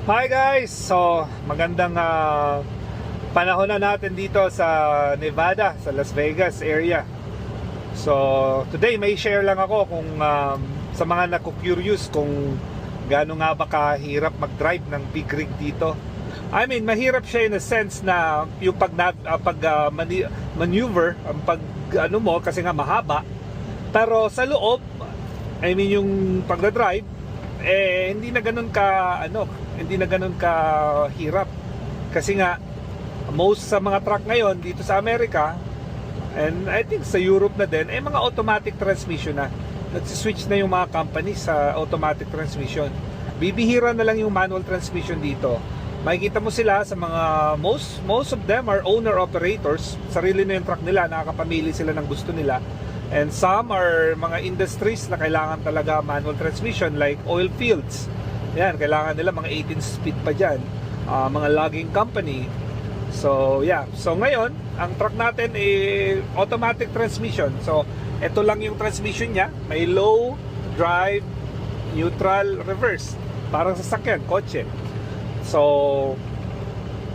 Hi guys! So, magandang panahon na natin dito sa Nevada, sa Las Vegas area. So, today may share lang ako kung sa mga naku-curious kung gaano nga ba kahirap mag-drive ng big rig dito. I mean, mahirap siya in a sense na yung maneuver, ang mo kasi nga mahaba. Pero sa loob, I mean yung pagdadrive, hindi na ganun ka hirap. Kasi nga most sa mga truck ngayon dito sa Amerika, and I think sa Europe na din, mga automatic transmission na. Nagsi-switch na yung mga company sa automatic transmission. Bibihira na lang yung manual transmission dito. Makikita mo sila sa mga most of them are owner operators. Sarili na yung truck nila, nakakapamili sila ng gusto nila. And some are mga industries na kailangan talaga manual transmission, like oil fields. Yan, kailangan nila mga 18 speed pa dyan. Mga logging company. So yeah, so ngayon ang truck natin automatic transmission. So ito lang yung transmission niya. May low, drive, neutral, reverse. Parang sasakyan, kotse. So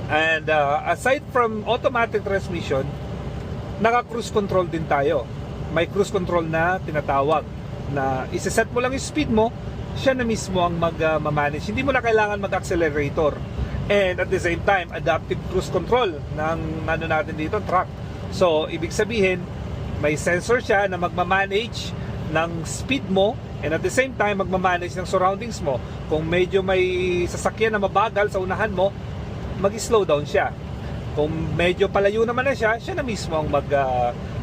and aside from automatic transmission, naka-cruise control din tayo. May cruise control na tinatawag na isa-set mo lang yung speed mo, siya na mismo ang mag-manage. Hindi mo na kailangan mag-accelerator. And at the same time, adaptive cruise control ng natin dito, truck. So, ibig sabihin, may sensor siya na magmamanage ng speed mo, and at the same time, magmamanage ng surroundings mo. Kung medyo may sasakyan na mabagal sa unahan mo, mag-slow down siya. Kung medyo palayo naman na siya na mismo ang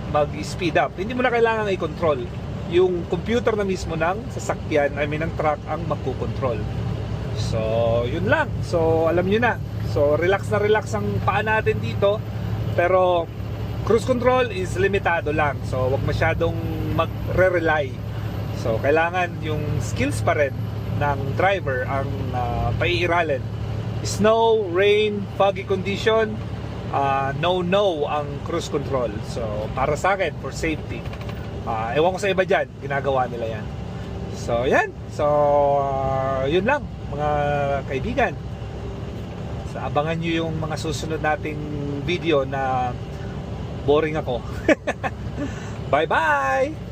mag-speed up. Hindi mo na kailangan i-control. Yung computer na mismo ng sasakyan, ng truck ang magkukontrol. So, yun lang. So, alam nyo na. So, relax na relax ang paa natin dito. Pero, cruise control is limitado lang. So, wag masyadong magre-rely. So, kailangan yung skills pa rin ng driver ang paiiralin. Snow, rain, foggy condition, no ang cruise control. So para sa akin, for safety, ewan ko sa iba dyan, ginagawa nila yan. So yan. So yun lang mga kaibigan. So, abangan nyo yung mga susunod nating video na boring ako. Bye bye.